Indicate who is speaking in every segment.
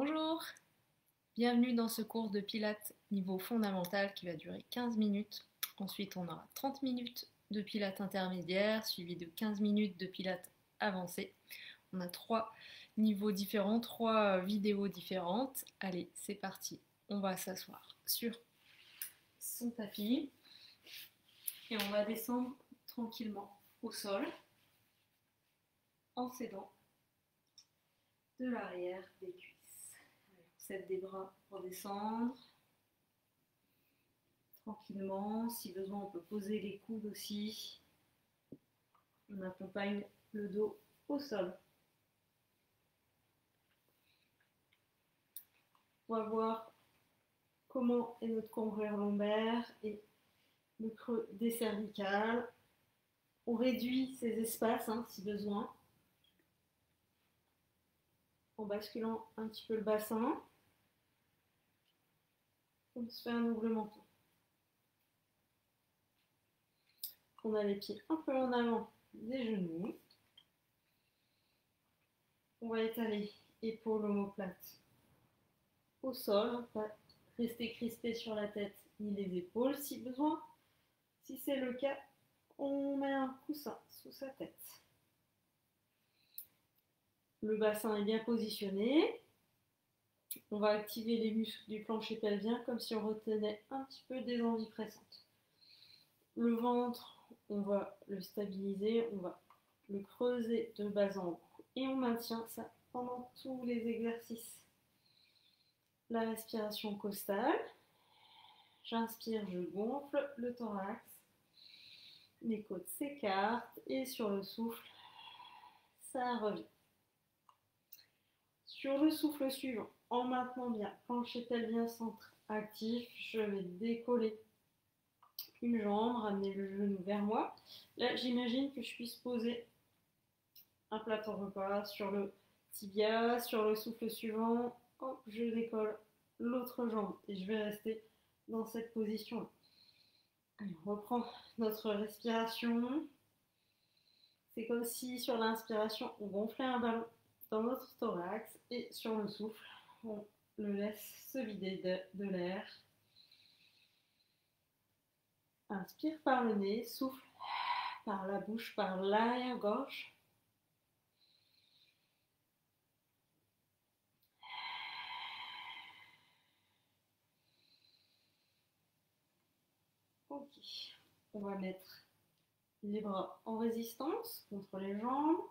Speaker 1: Bonjour, bienvenue dans ce cours de Pilates niveau fondamental qui va durer 15 minutes. Ensuite, on aura 30 minutes de Pilates intermédiaire suivi de 15 minutes de Pilates avancé. On a trois niveaux différents, trois vidéos différentes. Allez, c'est parti. On va s'asseoir sur son tapis et on va descendre tranquillement au sol en s'aidant de l'arrière des cuisses. On s'aide des bras pour descendre tranquillement. Si besoin, on peut poser les coudes aussi. On accompagne le dos au sol. On va voir comment est notre cambrure lombaire et le creux des cervicales. On réduit ces espaces si besoin, en basculant un petit peu le bassin. On se fait un double menton. On a les pieds un peu en avant des genoux. On va étaler épaules omoplates au sol, pas rester crispé sur la tête ni les épaules si besoin. Si c'est le cas, on met un coussin sous sa tête. Le bassin est bien positionné. On va activer les muscles du plancher pelvien comme si on retenait un petit peu des envies pressantes. Le ventre, on va le stabiliser, on va le creuser de bas en haut. Et on maintient ça pendant tous les exercices. La respiration costale. J'inspire, je gonfle le thorax. Les côtes s'écartent et sur le souffle, ça revient. Sur le souffle suivant, en maintenant bien plancher pelvien centre actif, je vais décoller une jambe, ramener le genou vers moi. Là, j'imagine que je puisse poser un plateau repas sur le tibia, sur le souffle suivant, hop, je décolle l'autre jambe et je vais rester dans cette position-là. Allez, on reprend notre respiration. C'est comme si sur l'inspiration, on gonflait un ballon dans notre thorax et sur le souffle, on le laisse se vider de l'air. Inspire par le nez, souffle par la bouche, par l'arrière-gorge. Ok, on va mettre les bras en résistance contre les jambes.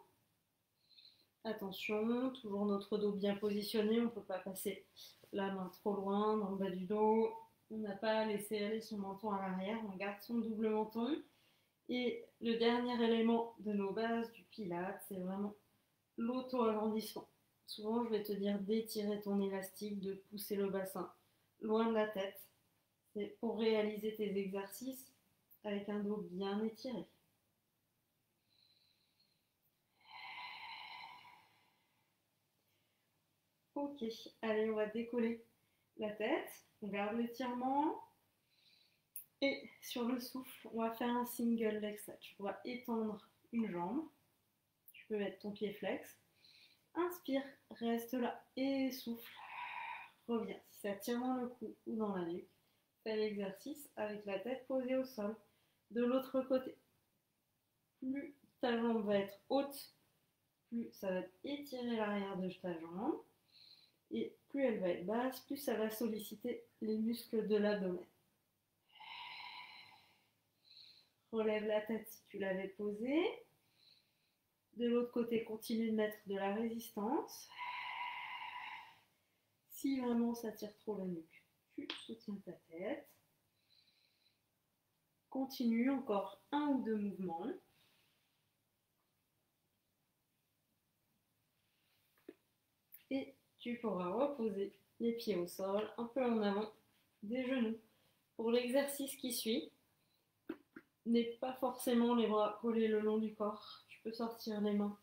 Speaker 1: Attention, toujours notre dos bien positionné, on ne peut pas passer la main trop loin dans le bas du dos. On n'a pas à laisser aller son menton à l'arrière, on garde son double menton. Et le dernier élément de nos bases du Pilates, c'est vraiment l'auto-agrandissement. Souvent, je vais te dire d'étirer ton élastique, de pousser le bassin loin de la tête. C'est pour réaliser tes exercices avec un dos bien étiré. Ok, allez, on va décoller la tête. On garde l'étirement. Et sur le souffle, on va faire un single leg stretch. On va étendre une jambe. Tu peux mettre ton pied flex. Inspire, reste là et souffle. Reviens. Si ça tire dans le cou ou dans la nuque, fais l'exercice avec la tête posée au sol. De l'autre côté, plus ta jambe va être haute, plus ça va étirer l'arrière de ta jambe. Et plus elle va être basse, plus ça va solliciter les muscles de l'abdomen. Relève la tête si tu l'avais posée. De l'autre côté, continue de mettre de la résistance. Si vraiment ça tire trop la nuque, tu soutiens ta tête. Continue encore un ou deux mouvements. Et tu pourras reposer les pieds au sol, un peu en avant des genoux. Pour l'exercice qui suit, n'aie pas forcément les bras collés le long du corps. Tu peux sortir les mains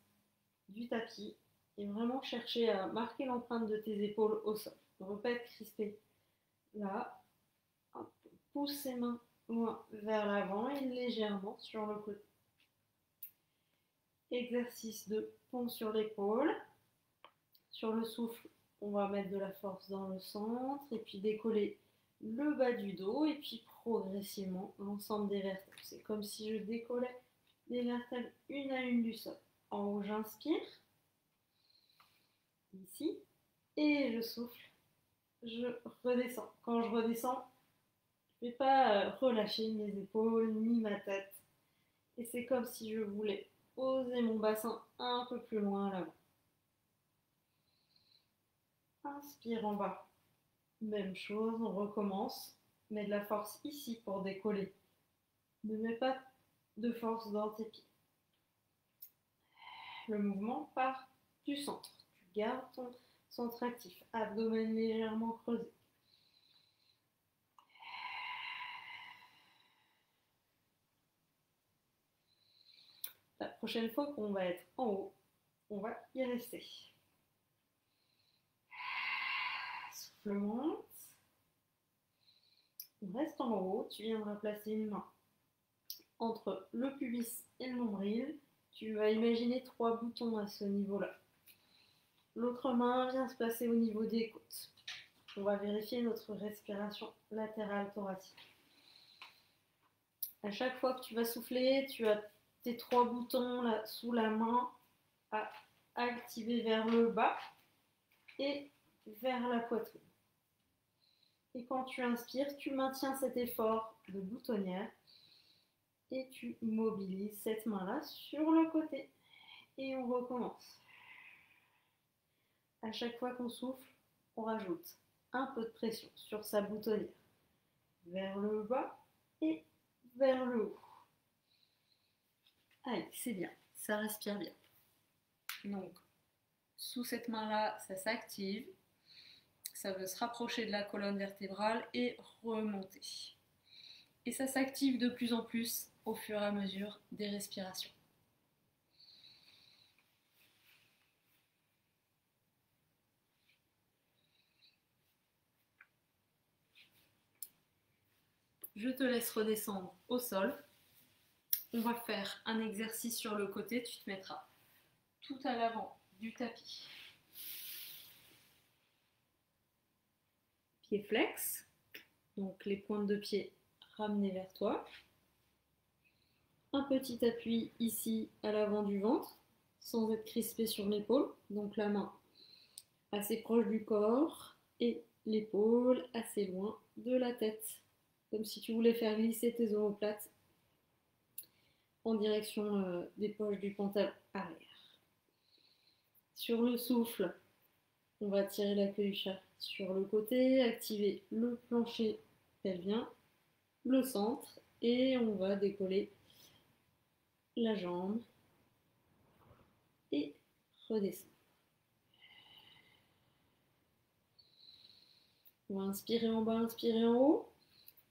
Speaker 1: du tapis et vraiment chercher à marquer l'empreinte de tes épaules au sol. Ne veux pas être crispé. Là, pousse ses mains loin vers l'avant et légèrement sur le côté. Exercice de pont sur l'épaule. Sur le souffle, on va mettre de la force dans le centre et puis décoller le bas du dos et puis progressivement l'ensemble des vertèbres. C'est comme si je décollais les vertèbres une à une du sol. En haut, j'inspire, ici, et je souffle, je redescends. Quand je redescends, je ne vais pas relâcher mes épaules ni ma tête. Et c'est comme si je voulais poser mon bassin un peu plus loin à l'avant. Inspire en bas. Même chose, on recommence. Mets de la force ici pour décoller. Ne mets pas de force dans tes pieds. Le mouvement part du centre. Tu gardes ton centre actif. Abdomen légèrement creusé. La prochaine fois qu'on va être en haut, on va y rester. Souffle monte. On reste en haut. Tu viendras placer une main entre le pubis et le nombril. Tu vas imaginer 3 boutons à ce niveau-là. L'autre main vient se placer au niveau des côtes. On va vérifier notre respiration latérale thoracique. À chaque fois que tu vas souffler, tu as tes 3 boutons là, sous la main à activer vers le bas et vers la poitrine. Et quand tu inspires, tu maintiens cet effort de boutonnière et tu mobilises cette main-là sur le côté. Et on recommence. À chaque fois qu'on souffle, on rajoute un peu de pression sur sa boutonnière. Vers le bas et vers le haut. Allez, c'est bien, ça respire bien. Donc, sous cette main-là, ça s'active. Ça veut se rapprocher de la colonne vertébrale et remonter. Et ça s'active de plus en plus au fur et à mesure des respirations. Je te laisse redescendre au sol. On va faire un exercice sur le côté. Tu te mettras tout à l'avant du tapis. Pied flex, donc les pointes de pied ramenées vers toi. Un petit appui ici à l'avant du ventre, sans être crispé sur l'épaule. Donc la main assez proche du corps et l'épaule assez loin de la tête. Comme si tu voulais faire glisser tes omoplates en direction des poches du pantalon arrière. Sur le souffle, on va tirer la queue du chat sur le côté, activer le plancher pelvien, le centre, et on va décoller la jambe et redescendre. On va inspirer en bas, inspirer en haut,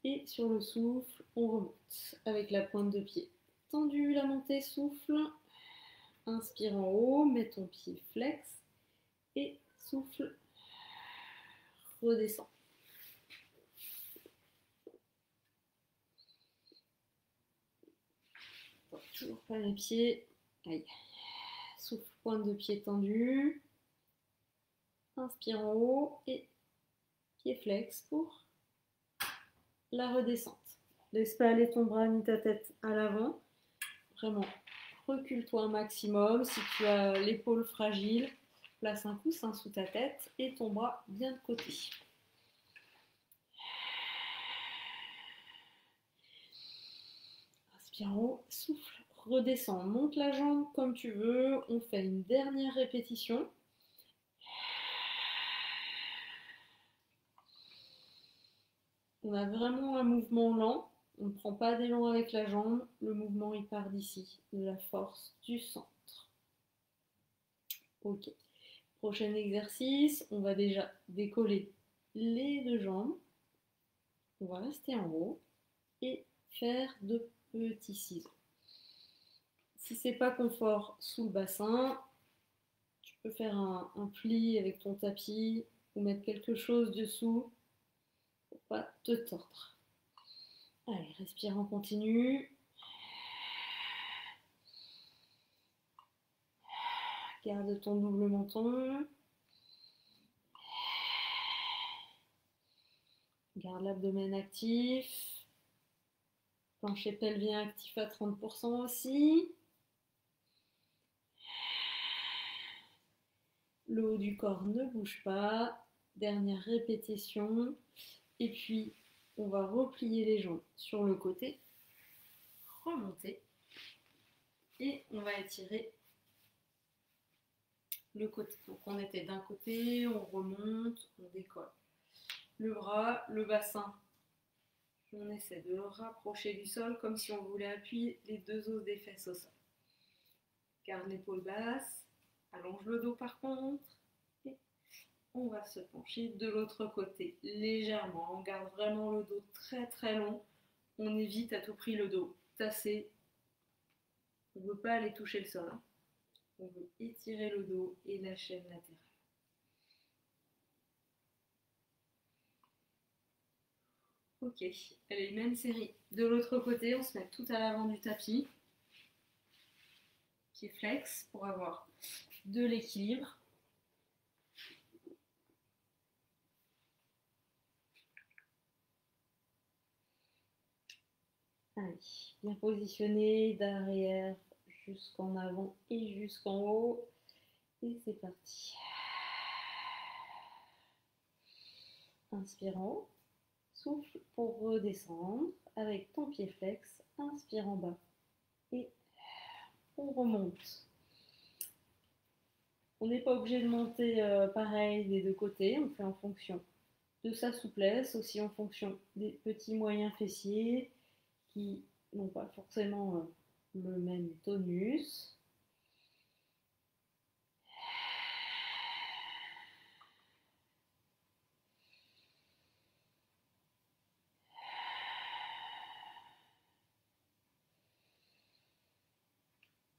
Speaker 1: et sur le souffle, on remonte avec la pointe de pied tendue, la montée, souffle, inspire en haut, mets ton pied flex, et souffle, redescend. Toujours pas les pieds. Aïe. Souffle, pointe de pied tendue. Inspire en haut et pied flex pour la redescente. Laisse pas aller ton bras ni ta tête à l'avant. Vraiment, recule-toi un maximum. Si tu as l'épaule fragile, place un coussin sous ta tête et ton bras bien de côté. Inspire en haut, souffle, redescends, monte la jambe comme tu veux. On fait une dernière répétition. On a vraiment un mouvement lent. On ne prend pas d'élan avec la jambe. Le mouvement, il part d'ici, de la force du centre. Ok. Prochain exercice, on va déjà décoller les 2 jambes. On va rester en haut et faire de petits ciseaux. Si c'est pas confort sous le bassin, tu peux faire un pli avec ton tapis ou mettre quelque chose dessous pour pas te tordre. Allez, respire en continu. Garde ton double menton. Garde l'abdomen actif. Plancher pelvien actif à 30% aussi. Le haut du corps ne bouge pas. Dernière répétition. Et puis, on va replier les jambes sur le côté. Remonter. Et on va étirer le côté. Donc on était d'un côté, on remonte, on décolle. Le bras, le bassin, on essaie de le rapprocher du sol comme si on voulait appuyer les deux os des fesses au sol. Garde l'épaule basse, allonge le dos par contre, et on va se pencher de l'autre côté légèrement. On garde vraiment le dos très très long. On évite à tout prix le dos tassé. On ne veut pas aller toucher le sol. On veut étirer le dos et la chaîne latérale. Ok, allez, même série. De l'autre côté, on se met tout à l'avant du tapis. Pied flex pour avoir de l'équilibre. Allez, bien positionné, d'arrière jusqu'en avant et jusqu'en haut. Et c'est parti. Inspirant, souffle pour redescendre avec ton pied flex. Inspire en bas et on remonte. On n'est pas obligé de monter pareil des deux côtés, on fait en fonction de sa souplesse, aussi en fonction des petits moyens fessiers qui n'ont pas forcément le même tonus.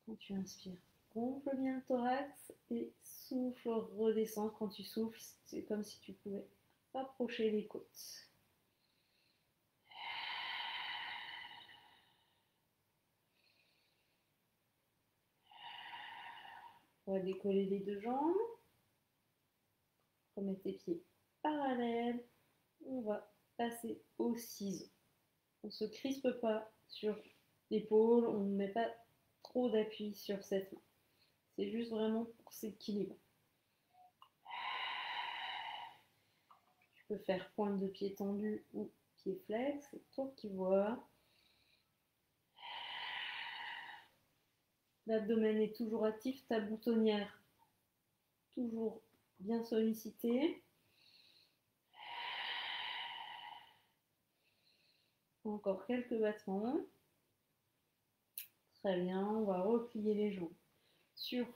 Speaker 1: Quand tu inspires, gonfle bien le thorax et souffle, redescends. Quand tu souffles, c'est comme si tu pouvais rapprocher les côtes. On va décoller les deux jambes. Remettre tes pieds parallèles. On va passer au ciseau. On ne se crispe pas sur l'épaule, on ne met pas trop d'appui sur cette main. C'est juste vraiment pour s'équilibrer. Tu peux faire pointe de pied tendu ou pied flex, c'est toi qui vois. L'abdomen est toujours actif, ta boutonnière toujours bien sollicitée. Encore quelques battements. Très bien, on va replier les jambes sur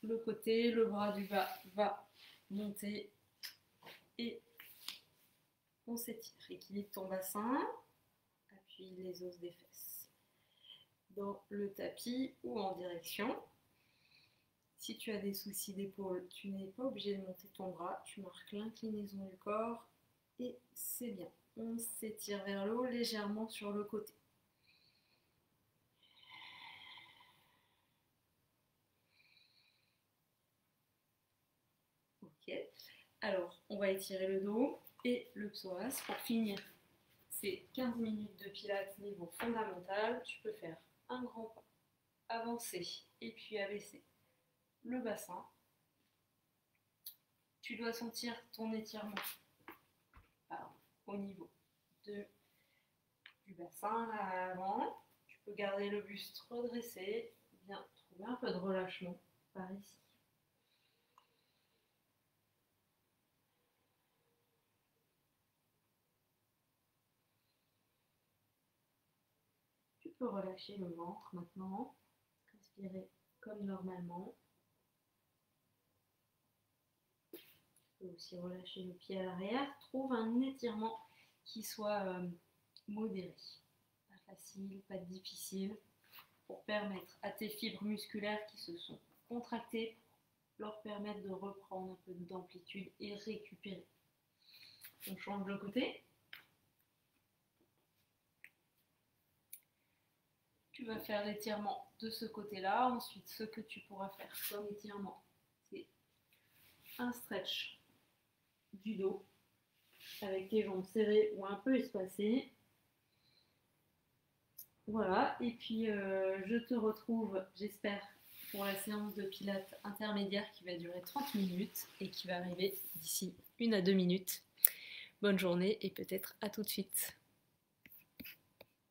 Speaker 1: le côté, le bras du bas va monter et on s'étire. Équilibre ton bassin, appuie les os des fesses dans le tapis ou en direction. Si tu as des soucis d'épaule, tu n'es pas obligé de monter ton bras, tu marques l'inclinaison du corps et c'est bien. On s'étire vers le haut légèrement sur le côté. Ok, alors on va étirer le dos et le psoas pour finir. C'est 15 minutes de pilates niveau fondamental. Tu peux faire un grand pas, avancer et puis abaisser le bassin. Tu dois sentir ton étirement au niveau du bassin là à l'avant. Tu peux garder le buste redressé, bien trouver un peu de relâchement par ici. Tu peux relâcher le ventre maintenant, respirer comme normalement. Tu peux aussi relâcher le pied à l'arrière. Trouve un étirement qui soit modéré. Pas facile, pas difficile, pour permettre à tes fibres musculaires qui se sont contractées, leur permettre de reprendre un peu d'amplitude et récupérer. On change de côté. Tu vas faire l'étirement de ce côté-là. Ensuite, ce que tu pourras faire comme étirement, c'est un stretch du dos. avec les jambes serrées ou un peu espacées. Voilà, et puis je te retrouve, j'espère, pour la séance de pilates intermédiaire qui va durer 30 minutes et qui va arriver d'ici 1 à 2 minutes. Bonne journée et peut-être à tout de suite.